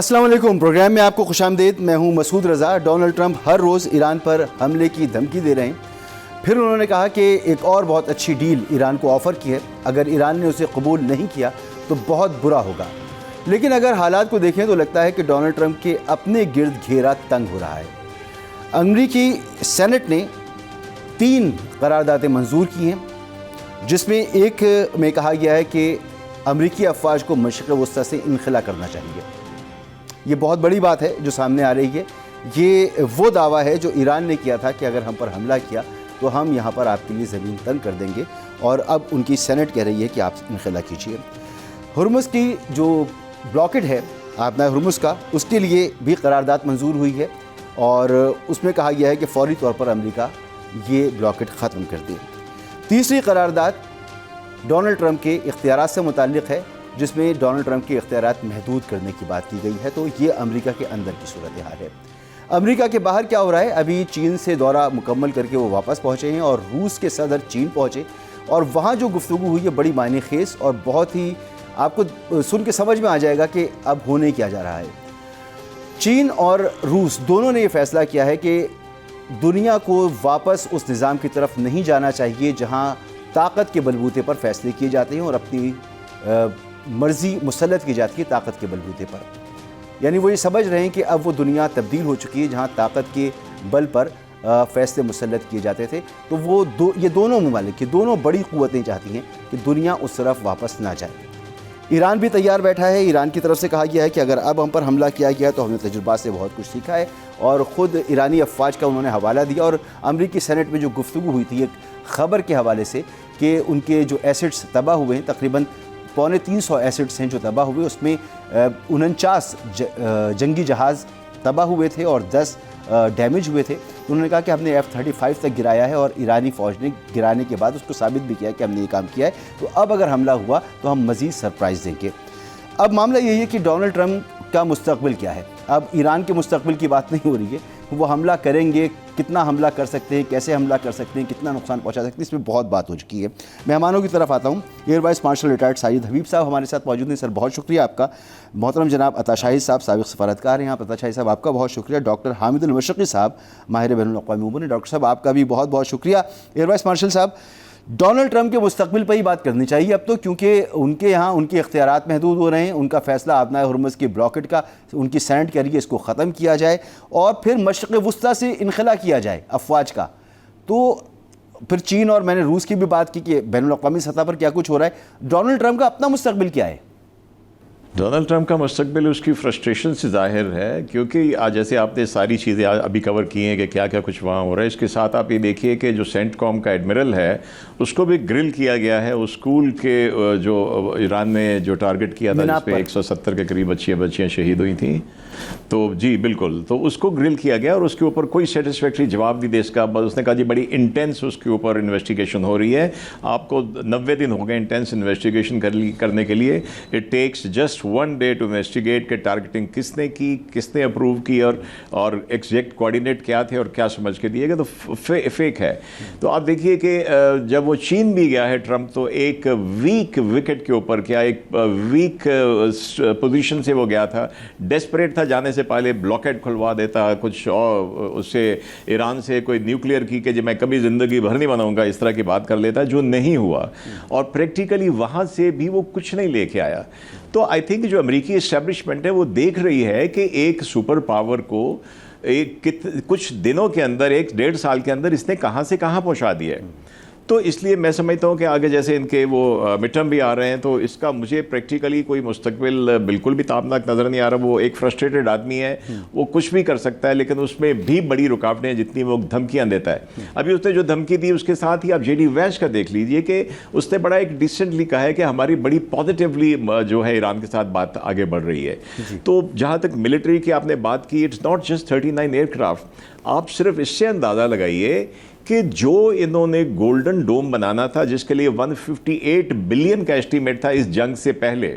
السلام علیکم، پروگرام میں آپ کو خوش آمدید۔ میں ہوں مسعود رضا۔ ڈونلڈ ٹرمپ ہر روز ایران پر حملے کی دھمکی دے رہے ہیں۔ پھر انہوں نے کہا کہ ایک اور بہت اچھی ڈیل ایران کو آفر کی ہے، اگر ایران نے اسے قبول نہیں کیا تو بہت برا ہوگا۔ لیکن اگر حالات کو دیکھیں تو لگتا ہے کہ ڈونلڈ ٹرمپ کے اپنے گرد گھیرا تنگ ہو رہا ہے۔ امریکی سینٹ نے 3 قراردادیں منظور کی ہیں، جس میں ایک میں کہا گیا ہے کہ امریکی افواج کو مشرق وسطی سے انخلا کرنا چاہیے۔ یہ بہت بڑی بات ہے جو سامنے آ رہی ہے۔ یہ وہ دعویٰ ہے جو ایران نے کیا تھا کہ اگر ہم پر حملہ کیا تو ہم یہاں پر آپ کے لیے زمین تنگ کر دیں گے، اور اب ان کی سینٹ کہہ رہی ہے کہ آپ انخلا کیجیے۔ ہرمز کی جو بلاکڈ ہے آبنائے ہرمز کا، اس کے لیے بھی قرارداد منظور ہوئی ہے، اور اس میں کہا گیا ہے کہ فوری طور پر امریکہ یہ بلاکڈ ختم کر دے۔ تیسری قرارداد ڈونلڈ ٹرمپ کے اختیارات سے متعلق ہے، جس میں ڈونلڈ ٹرمپ کے اختیارات محدود کرنے کی بات کی گئی ہے۔ تو یہ امریکہ کے اندر کی صورتحال ہے۔ امریکہ کے باہر کیا ہو رہا ہے؟ ابھی چین سے دورہ مکمل کر کے وہ واپس پہنچے ہیں، اور روس کے صدر چین پہنچے، اور وہاں جو گفتگو ہوئی ہے بڑی معنی خیز اور بہت ہی آپ کو سن کے سمجھ میں آ جائے گا کہ اب ہونے کیا جا رہا ہے۔ چین اور روس دونوں نے یہ فیصلہ کیا ہے کہ دنیا کو واپس اس نظام کی طرف نہیں جانا چاہیے جہاں طاقت کے بلبوتے پر فیصلے کیے جاتے ہیں اور اپنی مرضی مسلط کی جاتی ہے طاقت کے بلبوتے پر۔ یعنی وہ یہ سمجھ رہے ہیں کہ اب وہ دنیا تبدیل ہو چکی ہے جہاں طاقت کے بل پر فیصلے مسلط کیے جاتے تھے۔ تو وہ یہ دونوں ممالک، یہ دونوں بڑی قوتیں چاہتی ہیں کہ دنیا اس طرف واپس نہ جائے۔ ایران بھی تیار بیٹھا ہے۔ ایران کی طرف سے کہا گیا ہے کہ اگر اب ہم پر حملہ کیا گیا تو ہم نے تجربات سے بہت کچھ سیکھا ہے، اور خود ایرانی افواج کا انہوں نے حوالہ دیا۔ اور امریکی سینٹ میں جو گفتگو ہوئی تھی ایک خبر کے حوالے سے کہ ان کے جو ایسٹس تباہ ہوئے ہیں، تقریباً 350 ایسٹس ہیں جو تباہ ہوئے، اس میں 49 جنگی جہاز تباہ ہوئے تھے اور 10 ڈیمیج ہوئے تھے۔ انہوں نے کہا کہ ہم نے F-35 تک گرایا ہے، اور ایرانی فوج نے گرانے کے بعد اس کو ثابت بھی کیا ہے کہ ہم نے یہ کام کیا ہے، تو اب اگر حملہ ہوا تو ہم مزید سرپرائز دیں گے۔ اب معاملہ یہی ہے کہ ڈونلڈ ٹرمپ کا مستقبل کیا ہے۔ اب ایران کے مستقبل کی بات نہیں ہو رہی ہے، وہ حملہ کریں گے، کتنا حملہ کر سکتے ہیں، کیسے حملہ کر سکتے ہیں، کتنا نقصان پہنچا سکتے ہیں، اس میں بہت بات ہو چکی ہے۔ مہمانوں کی طرف آتا ہوں۔ Air vice marshal retired Sajid Habib صاحب ہمارے ساتھ موجود ہیں۔ سر بہت شکریہ آپ کا۔ محترم جناب عطا شاہد صاحب سابق سفارتکار ہیں آپ۔ عطا شاہد صاحب آپ کا بہت شکریہ۔ ڈاکٹر حامد المشرقی صاحب ماہر بین الاقوامی امور ہیں، ڈاکٹر صاحب آپ کا بھی بہت بہت شکریہ۔ ایئر وائس مارشل صاحب، ڈونلڈ ٹرمپ کے مستقبل پہ ہی بات کرنی چاہیے اب تو، کیونکہ ان کے یہاں ان کے اختیارات محدود ہو رہے ہیں۔ ان کا فیصلہ آبنائے ہرمز کی بلاکڈ کا، ان کی سینٹ کہہ رہی ہے اس کو ختم کیا جائے، اور پھر مشرق وسطیٰ سے انخلا کیا جائے افواج کا۔ تو پھر چین اور میں نے روس کی بھی بات کی کہ بین الاقوامی سطح پر کیا کچھ ہو رہا ہے۔ ڈونلڈ ٹرمپ کا اپنا مستقبل کیا ہے؟ ڈونلڈ ٹرمپ کا مستقبل اس کی فرسٹریشن سے ظاہر ہے، کیونکہ جیسے آپ نے ساری چیزیں ابھی کور کی ہیں کہ کیا کیا کچھ وہاں ہو رہا ہے۔ اس کے ساتھ آپ یہ دیکھیے کہ جو سینٹ کام کا ایڈمرل ہے اس کو بھی گرل کیا گیا ہے۔ اس اسکول کے جو ایران نے جو ٹارگٹ کیا تھا جس پہ 170 کے قریب بچیاں شہید ہوئی تھیں، تو جی بالکل، تو اس کو گرل کیا گیا اور اس کے اوپر کوئی سیٹسفیکٹری جواب نہیں دے سکا۔ بس اس نے کہا جی بڑی انٹینس اس کے اوپر انویسٹیگیشن ہو رہی ہے، آپ کو 90 دن ہو گئے انٹینس انویسٹیگیشن کرنے کے لیے۔ It takes just 1 day to investigate کہ ٹارگٹنگ کس نے کی، کس نے اپروو کی، اور ایگزیکٹ کوآرڈینیٹ کیا تھے اور کیا سمجھ کے دیے گئے، تو فیک ہے۔ تو آپ دیکھیے کہ جب وہ چین بھی گیا ہے ٹرمپ، تو ایک ویک وکٹ کے اوپر، کیا ایک ویک پوزیشن سے وہ گیا تھا، ڈیسپریٹ تھا جانے سے پہلے بلاکیڈ کھلوا دیتا کچھ، اور اس سے ایران سے کوئی نیوکلیئر کی کہ میں کبھی زندگی بھر نہیں بناؤں گا، اس طرح کی بات کر لیتا، جو نہیں ہوا، اور پریکٹیکلی وہاں سے بھی وہ کچھ نہیں لے کے آیا۔ تو آئی تھنک جو امریکی اسٹیبلشمنٹ ہے وہ دیکھ رہی ہے کہ ایک سپر پاور کو کچھ دنوں کے اندر، 1-1.5 سال کے اندر اس نے کہاں سے کہاں پہنچا دیا ہے۔ تو اس لیے میں سمجھتا ہوں کہ آگے جیسے ان کے وہ مڈ ٹرم بھی آ رہے ہیں، تو اس کا مجھے پریکٹیکلی کوئی مستقبل بالکل بھی تابناک نظر نہیں آ رہا۔ وہ ایک فرسٹریٹڈ آدمی ہے، وہ کچھ بھی کر سکتا ہے، لیکن اس میں بھی بڑی رکاوٹیں ہیں جتنی وہ دھمکیاں دیتا ہے۔ ابھی اس نے جو دھمکی دی، اس کے ساتھ ہی آپ JD Vance کا دیکھ لیجئے کہ اس نے بڑا ایک ڈیسنٹلی کہا ہے کہ ہماری بڑی پازیٹیولی جو ہے ایران کے ساتھ بات آگے بڑھ رہی ہے۔ تو جہاں تک ملٹری کی آپ نے بات کی، it's not just 39 aircraft. آپ صرف اس سے اندازہ لگائیے کہ جو انہوں نے گولڈن ڈوم بنانا تھا، جس کے لیے 158 بلین کا ایسٹیمیٹ تھا اس جنگ سے پہلے،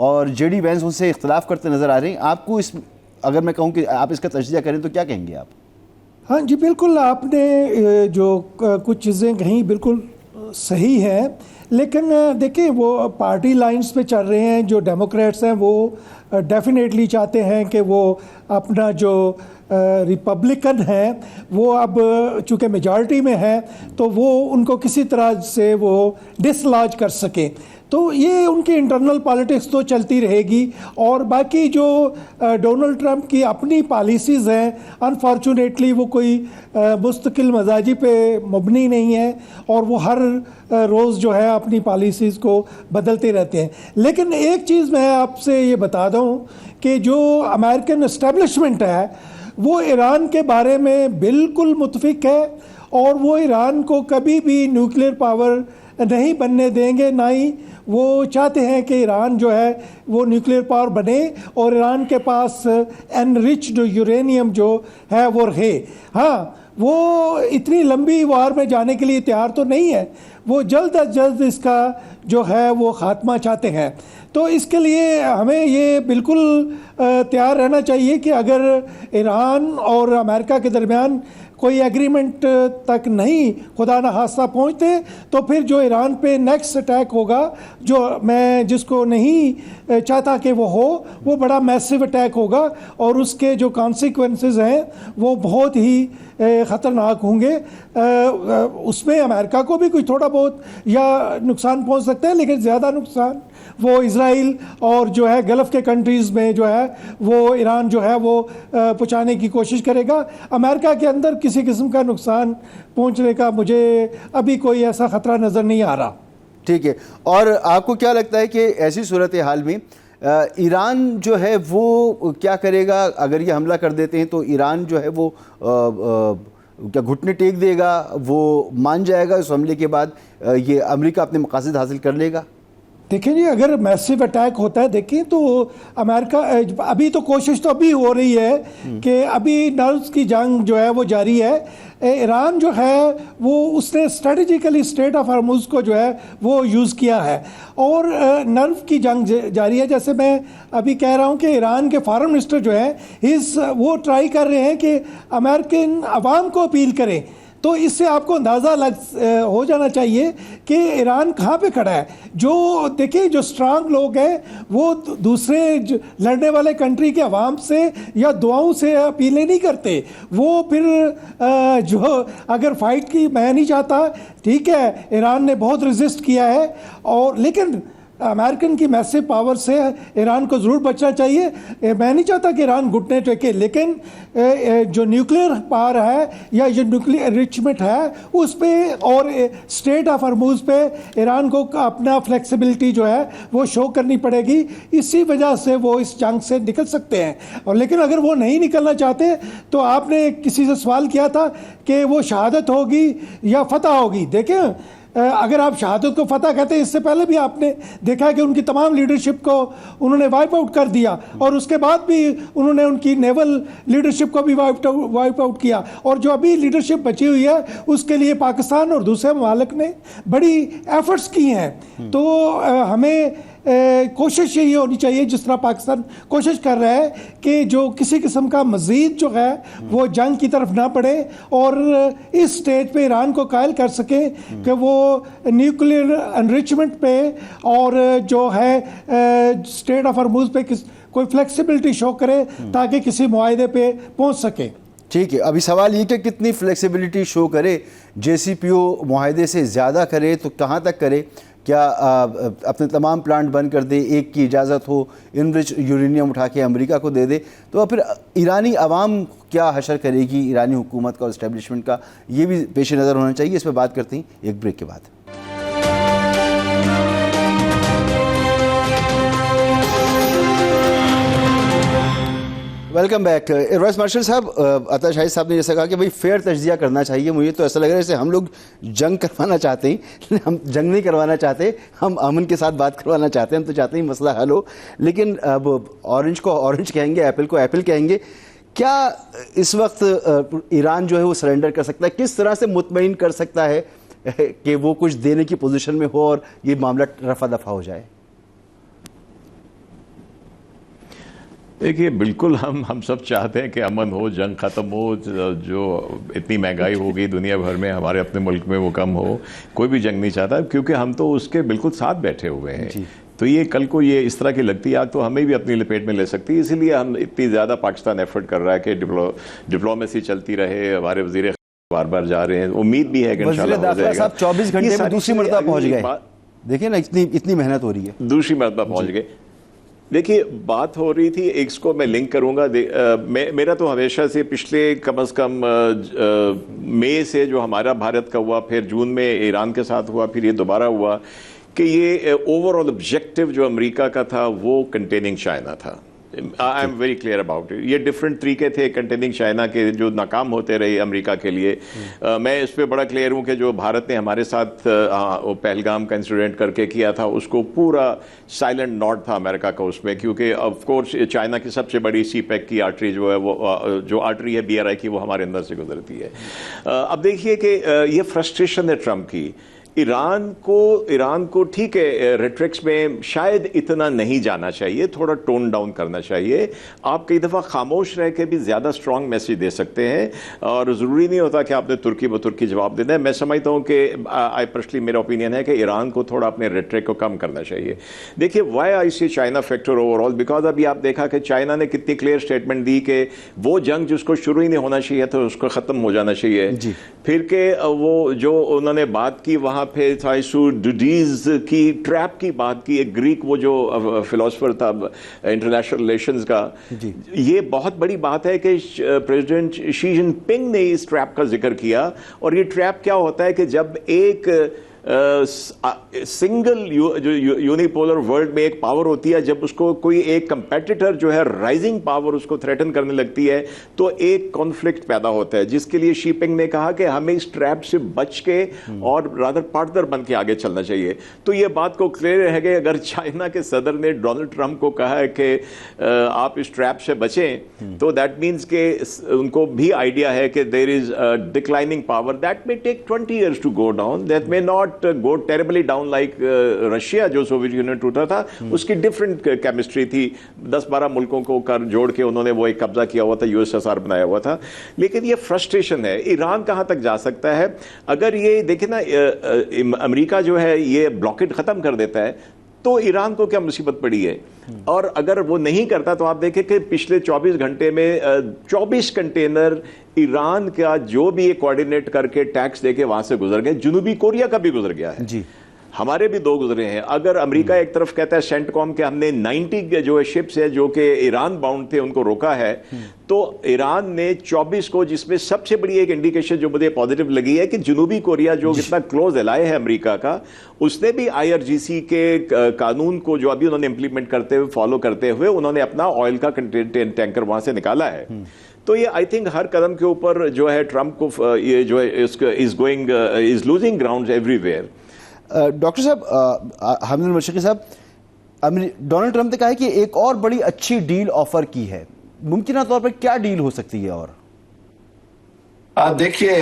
اور جے ڈی وینس ان سے اختلاف کرتے نظر آ رہے ہیں. آپ کو اس اگر میں کہوں کہ آپ اس کا تجزیہ کریں تو کیا کہیں گے آپ؟ ہاں جی بالکل، آپ نے جو کچھ چیزیں کہیں بالکل صحیح ہیں، لیکن دیکھیں وہ پارٹی لائنز پہ چل رہے ہیں. جو ڈیموکریٹس ہیں وہ ڈیفینیٹلی چاہتے ہیں کہ وہ اپنا جو ریپبلکن ہیں وہ اب چونکہ میجارٹی میں ہیں تو وہ ان کو کسی طرح سے وہ ڈسلاج کر سکیں. تو یہ ان کی انٹرنل پالیٹکس تو چلتی رہے گی. اور باقی جو ڈونلڈ ٹرمپ کی اپنی پالیسیز ہیں انفارچونیٹلی وہ کوئی مستقل مزاجی پہ مبنی نہیں ہے، اور وہ ہر روز جو ہے اپنی پالیسیز کو بدلتے رہتے ہیں. لیکن ایک چیز میں آپ سے یہ بتا دوں کہ جو امریکن اسٹیبلشمنٹ ہے وہ ایران کے بارے میں بالکل متفق ہے، اور وہ ایران کو کبھی بھی نیوکلیئر پاور نہیں بننے دیں گے، نہ ہی وہ چاہتے ہیں کہ ایران جو ہے وہ نیوکلیئر پاور بنے اور ایران کے پاس انریچڈ یورینیم جو ہے وہ رہے. ہاں وہ اتنی لمبی وار میں جانے کے لیے تیار تو نہیں ہے، وہ جلد از جلد اس کا جو ہے وہ خاتمہ چاہتے ہیں. تو اس کے لیے ہمیں یہ بالکل تیار رہنا چاہیے کہ اگر ایران اور امریکہ کے درمیان کوئی ایگریمنٹ تک نہیں خدا نخواستہ پہنچتے تو پھر جو ایران پہ نیکسٹ اٹیک ہوگا، جو میں جس کو نہیں چاہتا کہ وہ ہو، وہ بڑا میسو اٹیک ہوگا، اور اس کے جو کانسیکوینسز ہیں وہ بہت ہی خطرناک ہوں گے. اس میں امریکہ کو بھی کچھ تھوڑا بہت یا نقصان پہنچ سکتا ہے، لیکن زیادہ نقصان وہ اسرائیل اور جو ہے گلف کے کنٹریز میں جو ہے وہ ایران جو ہے وہ پہنچانے کی کوشش کرے گا. امریکہ کے اندر کسی قسم کا نقصان پہنچنے کا مجھے ابھی کوئی ایسا خطرہ نظر نہیں آ رہا. ٹھیک ہے. اور آپ کو کیا لگتا ہے کہ ایسی صورتحال میں ایران جو ہے وہ کیا کرے گا؟ اگر یہ حملہ کر دیتے ہیں تو ایران جو ہے وہ کیا گھٹنے ٹیک دے گا، وہ مان جائے گا اس حملے کے بعد، یہ امریکہ اپنے مقاصد حاصل کر لے گا؟ دیکھیں جی، اگر میسو اٹیک ہوتا ہے، دیکھیں تو امریکہ ابھی تو کوشش تو ابھی ہو رہی ہے کہ ابھی نروز کی جنگ جو ہے وہ جاری ہے. ایران جو ہے وہ اس نے اسٹریٹجیکلی اسٹریٹ آف ہارموز کو جو ہے وہ یوز کیا ہے، اور نرو کی جنگ جاری ہے. جیسے میں ابھی کہہ رہا ہوں کہ ایران کے فارن منسٹر جو ہیں وہ ٹرائی کر رہے ہیں کہ امریکن عوام کو اپیل کریں. تو اس سے آپ کو اندازہ ہو جانا چاہیے کہ ایران کہاں پہ کھڑا ہے. جو دیکھیں جو اسٹرانگ لوگ ہیں وہ دوسرے لڑنے والے کنٹری کے عوام سے یا دعاؤں سے اپیلیں نہیں کرتے. وہ پھر جو اگر فائٹ کی میں نہیں چاہتا، ٹھیک ہے ایران نے بہت ریزسٹ کیا ہے، اور لیکن امریکن کی میسو پاور سے ایران کو ضرور بچنا چاہیے. میں نہیں چاہتا کہ ایران گھٹنے ٹیکے، لیکن جو نیوکلیئر پاور ہے یا جو نیوکلیئر انریچمنٹ ہے اس پہ اور اسٹریٹ آف ہارموز پہ ایران کو اپنا فلیکسیبلٹی جو ہے وہ شو کرنی پڑے گی. اسی وجہ سے وہ اس جنگ سے نکل سکتے ہیں. اور لیکن اگر وہ نہیں نکلنا چاہتے تو آپ نے کسی سے سوال کیا تھا کہ وہ شہادت ہوگی یا فتح ہوگی. دیکھیں اگر آپ شہادت کو فتح کہتے ہیں، اس سے پہلے بھی آپ نے دیکھا کہ ان کی تمام لیڈرشپ کو انہوں نے وائپ آؤٹ کر دیا، اور اس کے بعد بھی انہوں نے ان کی نیول لیڈرشپ کو بھی وائپ آؤٹ کیا. اور جو ابھی لیڈرشپ بچی ہوئی ہے اس کے لیے پاکستان اور دوسرے ممالک نے بڑی ایفرٹس کی ہیں. تو ہمیں کوشش یہی ہونی چاہیے، جس طرح پاکستان کوشش کر رہا ہے کہ جو کسی قسم کا مزید جو ہے وہ جنگ کی طرف نہ پڑے، اور اس سٹیج پہ ایران کو قائل کر سکیں کہ وہ نیوکلیئر انریچمنٹ پہ اور جو ہے اسٹریٹ آف ہارموز پہ کوئی فلیکسیبلٹی شو کرے تاکہ کسی معاہدے پہ پہنچ سکے. ٹھیک ہے. ابھی سوال یہ کہ کتنی فلیکسیبلٹی شو کرے؟ جے سی پی او معاہدے سے زیادہ کرے تو کہاں تک کرے؟ کیا اپنے تمام پلانٹ بند کر دے، ایک کی اجازت ہو، انرچ یورینیم اٹھا کے امریکہ کو دے دے، تو پھر ایرانی عوام کیا حشر کرے گی ایرانی حکومت کا اور اسٹیبلشمنٹ کا؟ یہ بھی پیش نظر ہونا چاہیے. اس پہ بات کرتے ہیں ایک بریک کے بعد. Welcome back. وائس مارشل صاحب، عطا شاہد صاحب نے جیسا کہا کہ بھائی فیئر تجزیہ کرنا چاہیے. مجھے تو ایسا لگ رہا ہے جیسے ہم لوگ جنگ کروانا چاہتے ہیں. ہم جنگ نہیں کروانا چاہتے، ہم امن کے ساتھ بات کروانا چاہتے ہیں. ہم تو چاہتے ہیں مسئلہ حل ہو، لیکن اب اورنج کو اورنج کہیں گے، ایپل کو ایپل کہیں گے. کیا اس وقت ایران جو ہے وہ سرنڈر کر سکتا ہے؟ کس طرح سے مطمئن کر سکتا ہے کہ وہ کچھ دینے کی پوزیشن میں ہو اور یہ معاملہ رفع دفع ہو جائے؟ دیکھیے بالکل ہم سب چاہتے ہیں کہ امن ہو, جنگ ختم ہو, جو اتنی مہنگائی ہوگی دنیا بھر میں ہمارے اپنے ملک میں وہ کم ہو. کوئی بھی جنگ نہیں چاہتا, کیونکہ ہم تو اس کے بالکل ساتھ بیٹھے ہوئے ہیں. تو یہ کل کو یہ اس طرح کی لگتی آگ تو ہمیں بھی اپنی لپیٹ میں لے سکتی ہے. اسی لیے ہم اتنی زیادہ پاکستان ایفرٹ کر رہا ہے کہ ڈپلومیسی چلتی رہے. ہمارے وزیر بار بار جا رہے ہیں, امید بھی ہے کہ انشاءاللہ ہو جائے گا. 24 گھنٹے میں دوسری مرتبہ پہنچ گئے. دیکھیں نا اتنی محنت ہو رہی ہے, دوسری مرتبہ پہنچ گئے. دیکھیے بات ہو رہی تھی, ایک کو میں لنک کروں گا. میرا تو ہمیشہ سے پچھلے کم از کم مئی سے جو ہمارا بھارت کا ہوا, پھر جون میں ایران کے ساتھ ہوا, پھر یہ دوبارہ ہوا, کہ یہ اوور آل آبجیکٹو جو امریکہ کا تھا وہ کنٹیننگ چائنا تھا. I am very clear about it. یہ ڈفرینٹ طریقے تھے کنٹیننگ چائنا کے جو ناکام ہوتے رہے امریکہ کے لیے. میں اس پہ بڑا کلیئر ہوں کہ جو بھارت نے ہمارے ساتھ پہلگام کا انسیڈنٹ کر کے کیا تھا, اس کو پورا سائلنٹ نوٹ تھا امریکہ کا اس میں, کیونکہ آف کورس چائنا کی سب سے بڑی سی پیک کی آرٹری جو ہے, وہ جو آرٹری ہے بی آر آئی کی, وہ ہمارے اندر سے گزرتی ہے. اب دیکھیے کہ یہ فرسٹریشن ہے ٹرمپ کی. ایران کو ٹھیک ہے ریٹرکس میں شاید اتنا نہیں جانا چاہیے, تھوڑا ٹون ڈاؤن کرنا چاہیے. آپ کئی دفعہ خاموش رہ کے بھی زیادہ اسٹرانگ میسیج دے سکتے ہیں, اور ضروری نہیں ہوتا کہ آپ نے ترکی بترکی جواب دینا ہے. میں سمجھتا ہوں کہ آئی پرسنلی میرا اوپینین ہے کہ ایران کو تھوڑا اپنے ریٹرک کو کم کرنا چاہیے. دیکھیے why I see China factor overall, because ابھی آپ دیکھا کہ چائنا نے کتنی کلیئر اسٹیٹمنٹ دی کہ وہ جنگ جس کو شروع ہی نہیں ہونا چاہیے تھا اس کو ختم ہو جانا چاہیے. پھر کہ وہ جو انہوں نے بات کی وہاں پہ تھائسوڈیز کی ٹریپ کی بات کی, ایک گریک وہ جو فلاسفر تھا انٹرنیشنل ریلیشنز کا. یہ بہت بڑی بات ہے کہ پریزیڈنٹ شی جن پنگ نے اس ٹریپ کا ذکر کیا. اور یہ ٹریپ کیا ہوتا ہے کہ جب ایک سنگل یونیپولر ورلڈ میں ایک پاور ہوتی ہے, جب اس کو کوئی ایک کمپیٹیٹر جو ہے رائزنگ پاور اس کو تھریٹن کرنے لگتی ہے تو ایک کانفلکٹ پیدا ہوتا ہے, جس کے لیے شی پنگ نے کہا کہ ہمیں اس ٹریپ سے بچ کے اور رادر پارٹنر بن کے آگے چلنا چاہیے. تو یہ بات کو کلیئر ہے کہ اگر چائنا کے صدر نے ڈونلڈ ٹرمپ کو کہا ہے کہ آپ اس ٹریپ سے بچیں, تو دیٹ مینس کہ ان کو بھی آئیڈیا ہے کہ there is declining power that may take 20 years to go down, that may not go terribly down like Russia جو سوویت یونین ٹوٹا تھا, اس کی ڈفرینٹ کیمسٹری تھی. 10-12 ملکوں کو جوڑ کے انہوں نے وہ ایک قبضہ کیا ہوا تھا, یو ایس ایس آر بنایا ہوا تھا. لیکن یہ فرسٹریشن ہے, ایران کہاں تک جا سکتا ہے؟ اگر یہ دیکھیں نا امریکہ جو ہے یہ بلاکیڈ ختم کر دیتا ہے تو ایران کو کیا مصیبت پڑی ہے. اور اگر وہ نہیں کرتا تو آپ دیکھیں کہ پچھلے 24 گھنٹے میں 24 کنٹینر ایران کا جو بھی یہ کوارڈینیٹ کر کے ٹیکس دے کے وہاں سے گزر گئے. جنوبی کوریا کا بھی گزر گیا ہے, ہمارے بھی 2 گزرے ہیں. اگر امریکہ ایک طرف کہتا ہے سینٹ کام کہ ہم نے 90 جو شپس ہے جو کہ ایران باؤنڈ تھے ان کو روکا ہے, تو ایران نے 24 کو, جس میں سب سے بڑی ایک انڈیکیشن جو مجھے پازیٹیو لگی ہے کہ جنوبی کوریا جو اتنا کلوز الائے ہے امریکہ کا, اس نے بھی IRGC کے قانون کو جو ابھی انہوں نے امپلیمنٹ کرتے ہوئے فالو کرتے ہوئے انہوں نے اپنا آئل کا ٹینکر وہاں سے نکالا ہے. تو یہ آئی تھنک ہر قدم کے اوپر جو ہے ٹرمپ کو یہ جو ہے is losing ground every where. Doctor صاحب, حامد المشرقی صاحب, ڈونلڈ ٹرمپ نے کہا ہے کہ ایک اور بڑی اچھی ڈیل آفر کی ہے. ممکنہ طور پر کیا ڈیل ہو سکتی ہے؟ اور دیکھیے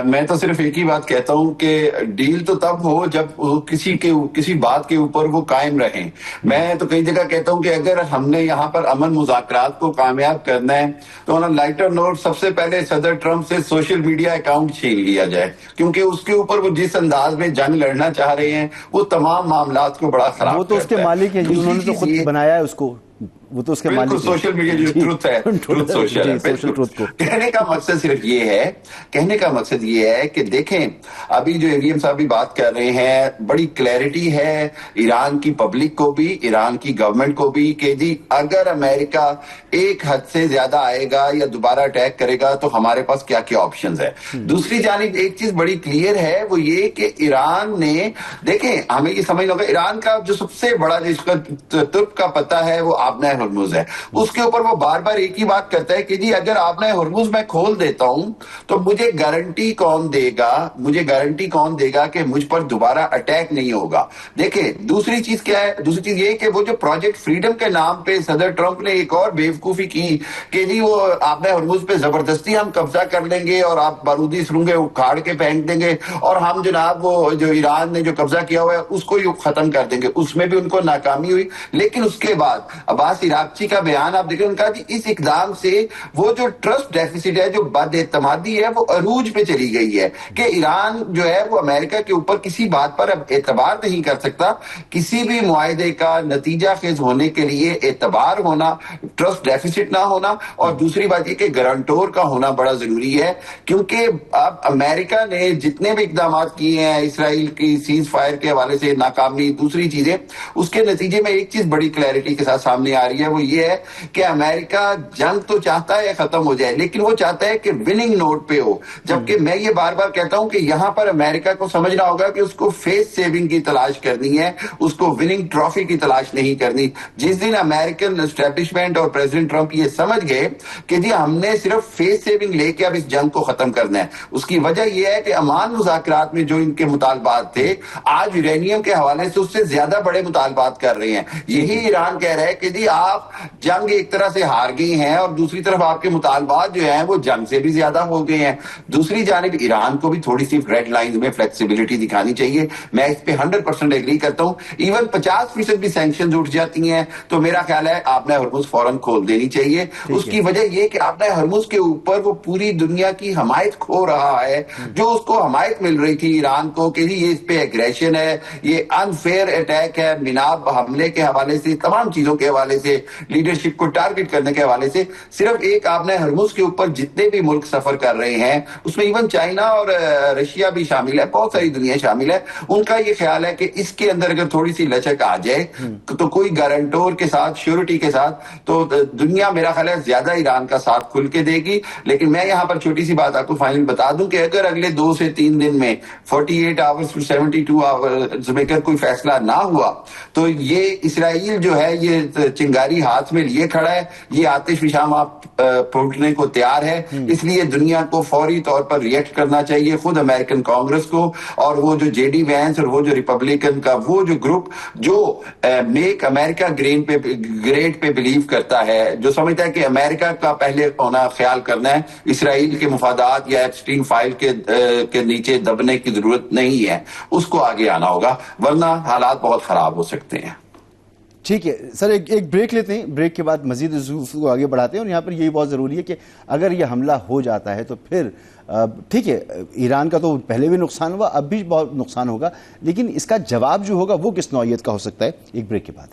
میں تو صرف ایک ہی بات کہتا ہوں کہ ڈیل تو تب ہو جب کسی بات کے اوپر وہ قائم رہیں. میں تو کئی جگہ کہتا ہوں کہ اگر ہم نے یہاں پر امن مذاکرات کو کامیاب کرنا ہے تو لائٹر نوٹ سب سے پہلے صدر ٹرمپ سے سوشل میڈیا اکاؤنٹ چھین لیا جائے, کیونکہ اس کے اوپر وہ جس انداز میں جنگ لڑنا چاہ رہے ہیں وہ تمام معاملات کو بڑا خراب. وہ تو اس کے مالک ہیں, انہوں نے تو خود بنایا ہے اس کو, وہ تو اس کے مالک. سوشل میڈیا جو ٹروتھ ہے, ٹروتھ سوشل ہے. کہنے کا مقصد صرف یہ ہے کہ دیکھیں ابھی جو AVM صاحب بھی بات کر رہے ہیں, بڑی کلیئرٹی ہے ایران کی پبلک کو بھی, ایران کی گورنمنٹ کو بھی, کہ جی اگر امریکہ ایک حد سے زیادہ آئے گا یا دوبارہ اٹیک کرے گا تو ہمارے پاس کیا کیا آپشنز ہیں. دوسری جانب ایک چیز بڑی کلیئر ہے, وہ یہ کہ ایران نے, دیکھیں ہمیں یہ سمجھنا ہوگا, ایران کا جو سب سے بڑا جس کا ترک کا پتہ ہے وہ آبنہ ہرمز ہے. اس کے اوپر وہ بار بار ایک ہی بات کرتا ہے کہ جی اگر آبنہ ہرمز میں کھول دیتا ہوں تو مجھے گارنٹی کون دے گا کہ مجھ پر دوبارہ اٹیک نہیں ہوگا. دیکھیں دوسری چیز کیا ہے, دوسری چیز یہ کہ وہ جو پروجیکٹ فریڈم کے نام پہ صدر ٹرمپ نے ایک اور بیوقوفی کی کہ جی وہ آبنہ ہرمز پہ زبردستی ہم قبضہ کر لیں گے اور آپ بارودی سرنگیں اکھاڑ کے پھینک دیں گے اور ہم جناب وہ جو ایران نے جو قبضہ کیا ہوا ہے اس کو ختم کر دیں گے. اس میں بھی ان کو ناکامی ہوئی. لیکن اس کے بعد اب عباس عراقچی کا بیان آپ دیکھیں، ان کا کہ اس اقدام سے وہ جو ٹرسٹ ڈیفیسٹ ہے، جو بد اعتمادی ہے، وہ عروج پہ چلی گئی ہے کہ ایران جو ہے وہ امریکہ کے اوپر کسی بات پر اب اعتبار نہیں کر سکتا. کسی بھی معاہدے کا نتیجہ خیز ہونے کے لیے اعتبار ہونا، ٹرسٹ ڈیفیسٹ نہ ہونا، اور دوسری بات یہ کہ گارنٹور کا ہونا بڑا ضروری ہے. کیونکہ اب امریکہ نے جتنے بھی اقدامات کیے ہیں اسرائیل کی سیز فائر کے حوالے سے، ناکامی، دوسری چیزیں، اس کے نتیجے میں ایک چیز بڑی کلیئرٹی کے ساتھ سامنے آ رہی ہے، وہ یہ ہے کہ امریکہ جنگ تو چاہتا ہے ختم ہو جائے، لیکن وہ چاہتا ہے کہ وننگ نوٹ پہ ہو. جبکہ میں یہ بار بار کہتا ہوں کہ یہاں پر امریکہ کو سمجھنا ہوگا کہ اس کو فیس سیونگ کی تلاش کرنی ہے، اس کو وننگ ٹرافی کی تلاش نہیں کرنی. جس دن امریکن اسٹیبلشمنٹ اور پریزیڈنٹ ٹرمپ یہ سمجھ گئے کہ جی ہم نے صرف فیس سیونگ لے کے اب اس جنگ کو ختم کرنا ہے، اس کی وجہ یہ ہے کہ امان مذاکرات میں جو ان کے مطالبات تھے، آج یورینیم کے حوالے سے اس سے زیادہ بڑے مطالبات کر رہے ہیں. یہی ایران کہہ رہا ہے کہ جی آپ جنگ ایک طرح سے ہار گئی ہیں، اور دوسری طرف آپ کے مطالبات جو ہیں وہ جنگ سے بھی زیادہ ہو گئے ہیں. دوسری جانب ایران کو بھی تھوڑی سی ریڈ لائنز میں فلیکسیبلٹی دکھانی چاہیے. میں اس پہ 100% ایگری کرتا ہوں. ایون 50% بھی سینکشنز اٹھ جاتی ہیں تو میرا خیال ہے آپ نے ہرمز فوراً کھول دینی چاہیے. اس کی وجہ یہ کہ آپ نے ہرمز کے اوپر وہ پوری دنیا کی حمایت کھو رہا ہے، جو اس کو حمایت مل رہی تھی ایران کو کہ یہ اس پہ ایگریشن ہے، یہ انفیئر اٹیک ہے، مناب حملے کے حوالے سے، تمام چیزوں کے حوالے سے، لیڈرشپ کو ٹارگٹ کرنے کے حوالے سے. صرف ایک آپ نے ہرمز کے اوپر جتنے بھی ملک سفر کر رہے ہیں، اس میں ایون چائنا اور رشیا بھی شامل ہے، بہت ساری دنیا شامل ہے، ان کا یہ خیال ہے کہ اس کے اندر اگر تھوڑی سی لچک آ جائے تو کوئی گارنٹور کے ساتھ، شیورٹی کے ساتھ، تو دنیا میرا خیال ہے زیادہ ایران کا ساتھ کھل کے دے گی. لیکن میں یہاں پر چھوٹی سی بات آپ کو فائنل بتا دوں کہ اگر اگلے 2 سے 3 دن میں 48 آورز to 72 آورز میں اگر کوئی فیصلہ نہ ہوا تو یہ اسرائیل جو ہے یہ چنگاری ہاتھ میں لیے کھڑا ہے، یہ آتش فشاں پھوٹنے کو تیار ہے. اس لیے دنیا کو فوری طور پر ریئیکٹ کرنا چاہیے، خود امریکن کانگریس کو، اور وہ جو جے ڈی وینس اور وہ جو ریپبلکن کا وہ جو گروپ جو میک امریکہ گریٹ پہ بلیو کرتا ہے، جو سمجھتا ہے کہ امریکہ کا پہلے ہونا خیال کرنا ہے، اسرائیل کے مفادات یا ایپسٹین فائل کے نیچے دبنے کی ضرورت نہیں ہے، اس کو آگے آنا ہوگا، ورنہ حالات بہت خراب ہو سکتے ہیں. ٹھیک ہے سر، ایک بریک لیتے ہیں، بریک کے بعد مزید کو آگے بڑھاتے ہیں. اور یہاں پر یہی بہت ضروری ہے کہ اگر یہ حملہ ہو جاتا ہے تو پھر ٹھیک ہے ایران کا تو پہلے بھی نقصان ہوا، اب بھی بہت نقصان ہوگا، لیکن اس کا جواب جو ہوگا وہ کس نوعیت کا ہو سکتا ہے. ایک بریک کے بعد.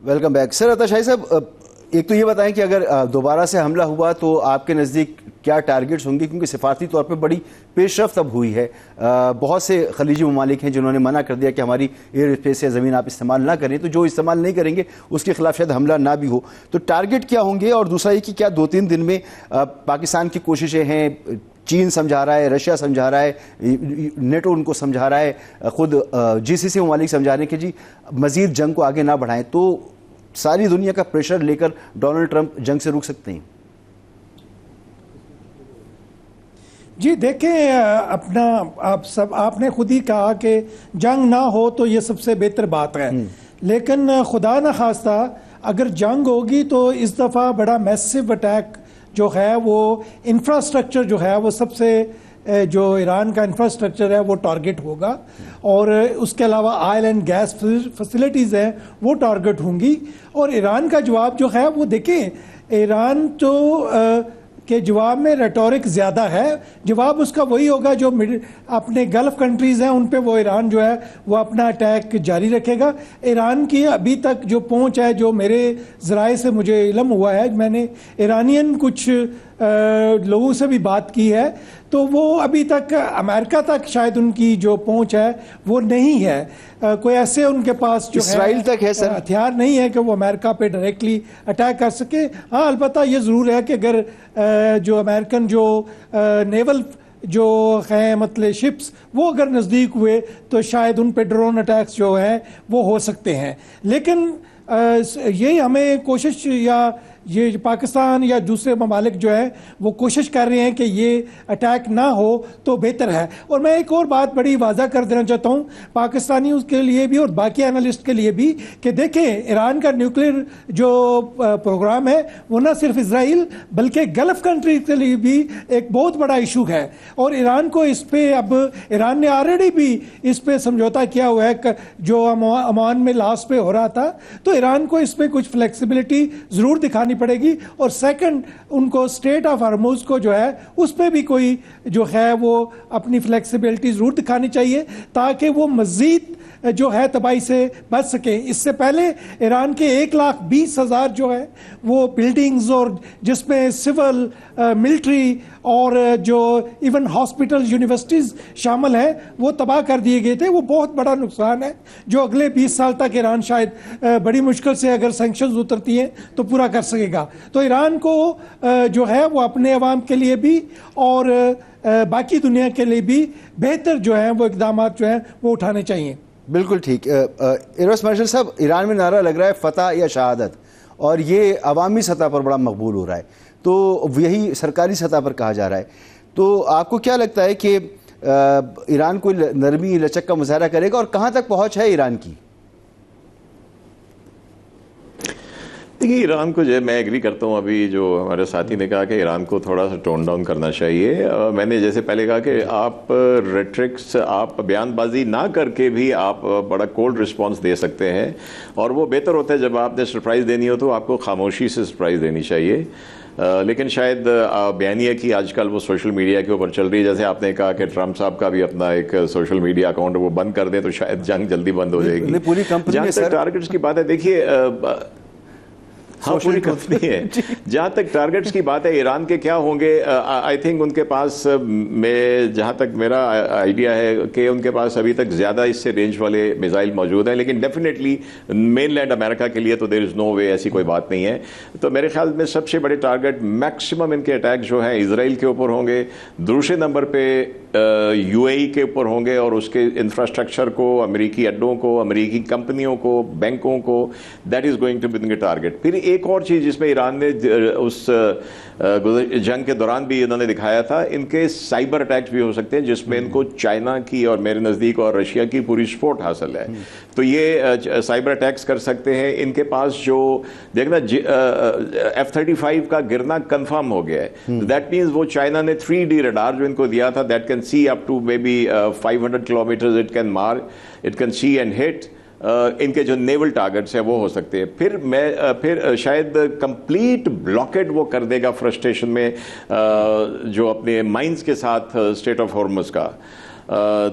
Welcome back. سر عطا شاہی صاحب، ایک تو یہ بتائیں کہ اگر دوبارہ سے حملہ ہوا تو آپ کے نزدیک کیا ٹارگٹس ہوں گے، کیونکہ سفارتی طور پہ بڑی پیش رفت اب ہوئی ہے. بہت سے خلیجی ممالک ہیں جنہوں نے منع کر دیا کہ ہماری ایئر اسپیس یا زمین آپ استعمال نہ کریں، تو جو استعمال نہیں کریں گے اس کے خلاف شاید حملہ نہ بھی ہو. تو ٹارگٹ کیا ہوں گے؟ اور دوسرا یہ کہ کیا 2-3 دن میں پاکستان کی کوششیں ہیں، چین سمجھا رہا ہے، رشیا سمجھا رہا ہے، نیٹو ان کو سمجھا رہا ہے، خود جی سی سی ممالک سمجھا رہے ہیں کہ جی مزید جنگ کو آگے نہ بڑھائیں، تو ساری دنیا کا پریشر لے کر ڈونلڈ ٹرمپ جنگ سے روک سکتے ہیں؟ جی دیکھیں، آپ نے خود ہی کہا کہ جنگ نہ ہو تو یہ سب سے بہتر بات ہے، لیکن خدا نہ خواستہ اگر جنگ ہوگی تو اس دفعہ بڑا میسو اٹیک جو ہے وہ انفراسٹرکچر جو ہے وہ سب سے جو ایران کا انفراسٹرکچر ہے وہ ٹارگٹ ہوگا، اور اس کے علاوہ آئل اینڈ گیس فیسلٹیز ہیں وہ ٹارگٹ ہوں گی. اور ایران کا جواب جو ہے وہ دیکھیں، ایران تو کے جواب میں ریٹورک زیادہ ہے، جواب اس کا وہی ہوگا جو اپنے گلف کنٹریز ہیں ان پہ وہ ایران جو ہے وہ اپنا اٹیک جاری رکھے گا. ایران کی ابھی تک جو پہنچ ہے، جو میرے ذرائع سے مجھے علم ہوا ہے، میں نے ایرانین کچھ لوگوں سے بھی بات کی ہے، تو وہ ابھی تک امریکہ تک شاید ان کی جو پہنچ ہے وہ نہیں ہے. کوئی ایسے ان کے پاس جو اسرائیل تک ہے سر ہتھیار نہیں ہے کہ وہ امریکہ پہ ڈائریکٹلی اٹیک کر سکے. ہاں البتہ یہ ضرور ہے کہ اگر جو امریکن جو نیول جو ہیں مطلب شپس وہ اگر نزدیک ہوئے تو شاید ان پہ ڈرون اٹیکس جو ہیں وہ ہو سکتے ہیں. لیکن یہ ہمیں کوشش یا یہ پاکستان یا دوسرے ممالک جو ہے وہ کوشش کر رہے ہیں کہ یہ اٹیک نہ ہو تو بہتر ہے. اور میں ایک اور بات بڑی واضح کر دینا چاہتا ہوں پاکستانیوں کے لیے بھی اور باقی اینالسٹ کے لیے بھی کہ دیکھیں ایران کا نیوکلیر جو پروگرام ہے وہ نہ صرف اسرائیل بلکہ گلف کنٹری کے لیے بھی ایک بہت بڑا ایشو ہے. اور ایران کو اس پہ اب ایران نے آلریڈی بھی اس پہ سمجھوتا کیا ہوا ہے جو عمان میں لاسٹ پہ ہو رہا تھا. تو ایران کو اس پہ کچھ فلیکسیبلٹی ضرور دکھانی پڑے گی. اور سیکنڈ ان کو اسٹریٹ آف ہرموز کو جو ہے اس پہ بھی کوئی جو ہے وہ اپنی فلیکسیبلٹی ضرور دکھانی چاہیے تاکہ وہ مزید جو ہے تباہی سے بچ سکیں. اس سے پہلے ایران کے 1,20,000 جو ہے وہ بلڈنگز اور جس میں سول ملٹری اور جو ایون ہاسپٹل یونیورسٹیز شامل ہیں وہ تباہ کر دیے گئے تھے. وہ بہت بڑا نقصان ہے جو اگلے 20 سال تک ایران شاید بڑی مشکل سے اگر سینکشنز اترتی ہیں تو پورا کر سکے گا. تو ایران کو جو ہے وہ اپنے عوام کے لیے بھی اور باقی دنیا کے لیے بھی بہتر جو ہیں وہ اقدامات جو ہیں وہ اٹھانے چاہیے. بالکل ٹھیک. ایروس مارشل صاحب ایران میں نعرہ لگ رہا ہے فتح یا شہادت اور یہ عوامی سطح پر بڑا مقبول ہو رہا ہے تو یہی سرکاری سطح پر کہا جا رہا ہے. تو آپ کو کیا لگتا ہے کہ ایران کوئی نرمی لچک کا مظاہرہ کرے گا اور کہاں تک پہنچ ہے ایران کی؟ دیکھیے ایران کو جو ہے میں ایگری کرتا ہوں ابھی جو ہمارے ساتھی نے کہا کہ ایران کو تھوڑا سا ٹون ڈاؤن کرنا چاہیے. میں نے جیسے پہلے کہا کہ آپ ریٹرکس آپ بیان بازی نہ کر کے بھی آپ بڑا کولڈ رسپانس دے سکتے ہیں اور وہ بہتر ہوتا ہے جب آپ نے سرپرائز دینی ہو تو آپ کو خاموشی سے سرپرائز دینی چاہیے. لیکن شاید بیانیہ کی آج کل وہ سوشل میڈیا کے اوپر چل رہی ہے. جیسے آپ نے کہا کہ ٹرمپ صاحب کا بھی اپنا ایک سوشل میڈیا اکاؤنٹ وہ بند کر دیں تو شاید جنگ جلدی بند ہو جائے گی. پوری کمپنی جہاں تک ٹارگٹس کی بات ہے دیکھیے ہاں پوری کمپنی ہے. جہاں تک ٹارگٹس کی بات ہے ایران کے کیا ہوں گے آئی تھنک ان کے پاس میں جہاں تک میرا آئیڈیا ہے کہ ان کے پاس ابھی تک زیادہ اس سے رینج والے میزائل موجود ہیں لیکن ڈیفینیٹلی مین لینڈ امریکہ کے لیے تو دیر از نو وے ایسی کوئی بات نہیں ہے. تو میرے خیال میں سب سے بڑے ٹارگٹ میکسیمم ان کے اٹیک جو ہیں اسرائیل کے اوپر ہوں گے. دوسرے نمبر پہ یو اے ای کے اوپر ہوں گے اور اس کے انفراسٹرکچر کو امریکی اڈوں کو امریکی کمپنیوں کو بینکوں کو that is going to be ان کے ٹارگٹ. پھر ایک اور چیز جس میں ایران نے اس جنگ کے دوران بھی انہوں نے دکھایا تھا ان کے سائبر اٹیکس بھی ہو سکتے ہیں جس میں ان کو چائنا کی اور میرے نزدیک اور رشیا کی پوری سپورٹ حاصل ہے. تو یہ سائبر اٹیکس کر سکتے ہیں. ان کے پاس جو دیکھنا F-35 کا گرنا کنفرم ہو گیا ہے. دیٹ مینز وہ چائنا نے 3D ریڈار جو ان کو دیا تھا that can see up to may be 500 kilometres it can مار it can see and hit. ان کے جو نیول ٹارگٹس ہیں وہ ہو سکتے ہیں. پھر شاید کمپلیٹ بلاکیڈ وہ کر دے گا فرسٹریشن میں جو اپنے مائنز کے ساتھ اسٹریٹ آف ہارمز کا.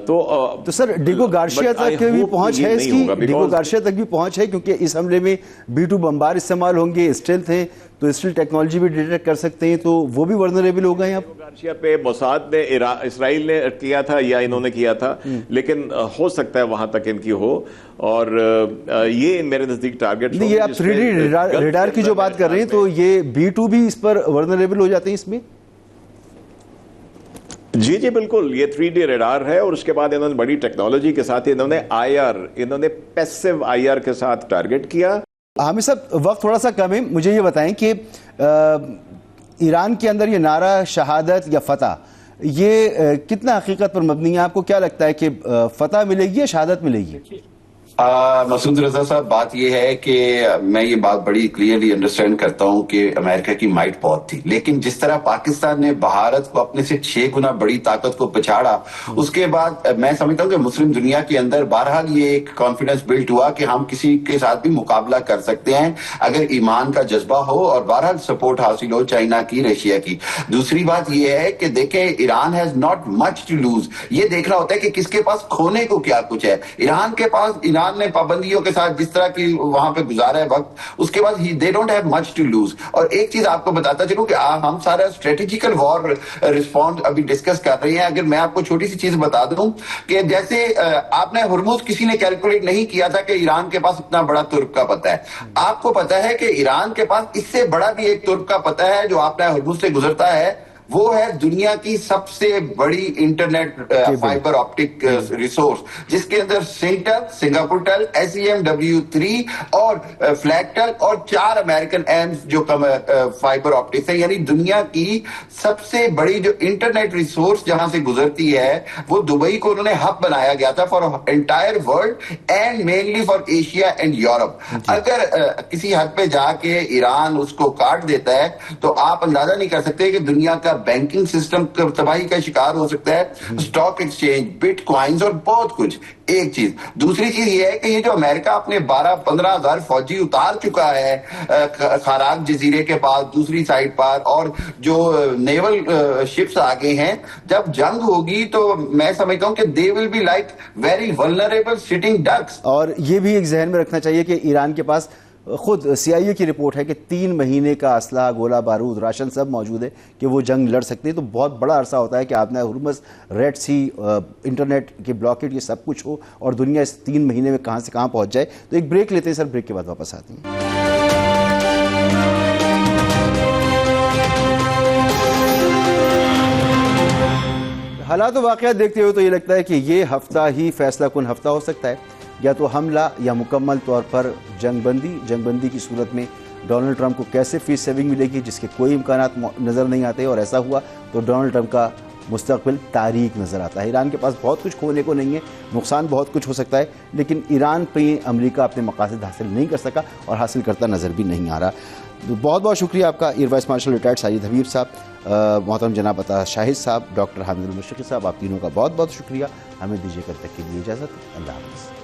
تو سر ڈیگو گارشیا تک بھی پہنچ ہے اس کی ڈیگو گارشیا تک بھی پہنچ ہے کیونکہ اس حملے میں B-2 بمبار استعمال ہوں گے اسٹیلتھ ہیں تو اسٹیل ٹیکنالوجی بھی ڈیٹیکٹ کر سکتے ہیں تو وہ بھی ورنریبل ہو گئے ہیں. اب گارشیا پہ موساد نے اسرائیل نے کیا تھا یا انہوں نے کیا تھا لیکن ہو سکتا ہے وہاں تک ان کی ہو اور یہ میرے نزدیک ٹارگٹ. یہ آپ 3D ریڈار کی جو بات کر رہے ہیں تو یہ B-2 بھی اس پر ورنریبل ہو جاتے ہیں اس میں؟ جی جی بالکل یہ 3D ریڈار ہے اور اس کے بعد انہوں نے بڑی ٹیکنالوجی کے ساتھ انہوں نے پیسیو IR کے ساتھ ٹارگٹ کیا. حامد صاحب وقت تھوڑا سا کم ہے مجھے یہ بتائیں کہ ایران کے اندر یہ نعرہ شہادت یا فتح یہ کتنا حقیقت پر مبنی ہے؟ آپ کو کیا لگتا ہے کہ فتح ملے گی یا شہادت ملے گی؟ مسعود رضا صاحب بات یہ ہے کہ میں یہ بات بڑی کلیئرلی انڈرسٹینڈ کرتا ہوں کہ امریکہ کی مائٹ بہت تھی لیکن جس طرح پاکستان نے بھارت کو اپنے سے 6 گنا بڑی طاقت کو پچھاڑا اس کے بعد میں سمجھتا ہوں کہ مسلم دنیا کے اندر بہرحال یہ ایک کانفیڈنس بلڈ ہوا کہ ہم کسی کے ساتھ بھی مقابلہ کر سکتے ہیں اگر ایمان کا جذبہ ہو اور بہرحال سپورٹ حاصل ہو چائنا کی رشیا کی. دوسری بات یہ ہے کہ دیکھیں Iran has not much to lose. یہ دیکھنا ہوتا ہے کہ کس کے پاس کھونے کو کیا کچھ ہے. ایران کے پاس ایران نے پابندیوں کے ساتھ جس طرح کی وہاں پہ گزارا ہے وقت اس کے بعد they don't have much to lose. اور ایک چیز آپ کو بتاتا چلوں کہ ہم سارا اسٹریٹجیکل وار رسپونس ابھی ڈسکس کر رہے ہیں. اگر میں آپ کو چھوٹی سی چیز بتا دوں کہ جیسے آپ نے ہرمز کسی نے کیلکولیٹ نہیں کیا تھا کہ ایران کے پاس اتنا بڑا ترک کا پتہ ہے. آپ کو پتا ہے کہ ایران کے پاس اس سے بڑا بھی ایک ترک کا پتہ ہے جو آپ نے ہرمز سے گزرتا ہے وہ ہے دنیا کی سب سے بڑی انٹرنیٹ فائبر آپٹک ریسورس، جس کے اندر سنگٹل، سنگاپور ٹل، SEMW3 اور فلیگ ٹل اور 4 امریکن ایمز جو فائبر آپٹکس ہیں، یعنی دنیا کی سب سے بڑی جو انٹرنیٹ ریسورس جہاں سے گزرتی ہے وہ دبئی کو انہوں نے ہب بنایا گیا تھا for entire world and mainly for Asia and Europe. اگر کسی حد پہ جا کے ایران اس کو کاٹ دیتا ہے تو آپ اندازہ نہیں کر سکتے کہ دنیا کا بینکنگ سسٹم تباہی کا شکار ہو سکتا ہے، اسٹاک ایکسچینج، بٹ کوائنز اور بہت کچھ۔ ایک چیز، دوسری چیز یہ ہے کہ یہ جو امریکہ اپنے 12-15 ہزار فوجی اتار چکا ہے خاراک جزیرے کے پاس دوسری سائڈ پر، اور جو نیول شپس آگے ہیں، جب جنگ ہوگی تو میں سمجھتا ہوں کہ they will be like very vulnerable sitting ducks۔ اور یہ بھی ایک ذہن میں رکھنا چاہیے کہ ایران کے پاس خود CIA کی رپورٹ ہے کہ 3 مہینے کا اسلحہ، گولہ بارود، راشن سب موجود ہے کہ وہ جنگ لڑ سکتے ہیں۔ تو بہت بڑا عرصہ ہوتا ہے کہ آپ نے ہرمز، ریڈ سی، انٹرنیٹ کے بلاکیٹ، یہ سب کچھ ہو اور دنیا اس 3 مہینے میں کہاں سے کہاں پہنچ جائے۔ تو ایک بریک لیتے ہیں سر، بریک کے بعد واپس آتے ہیں۔ حالات و واقعات دیکھتے ہوئے تو یہ لگتا ہے کہ یہ ہفتہ ہی فیصلہ کن ہفتہ ہو سکتا ہے، یا تو حملہ یا مکمل طور پر جنگ بندی کی صورت میں ڈونلڈ ٹرمپ کو کیسے فیس سیونگ ملے گی جس کے کوئی امکانات نظر نہیں آتے، اور ایسا ہوا تو ڈونلڈ ٹرمپ کا مستقبل تاریک نظر آتا ہے۔ ایران کے پاس بہت کچھ کھونے کو نہیں ہے، نقصان بہت کچھ ہو سکتا ہے، لیکن ایران پہ امریکہ اپنے مقاصد حاصل نہیں کر سکا اور حاصل کرتا نظر بھی نہیں آ رہا۔ بہت بہت شکریہ آپ کا air vice marshal retired Sajid Habib صاحب، محترم جناب عطا شاہد صاحب، ڈاکٹر حامد المشرقی صاحب، آپ تینوں کا بہت بہت شکریہ۔ ہمیں دیجیے کل تک کے لیے اجازت، اللہ حافظ۔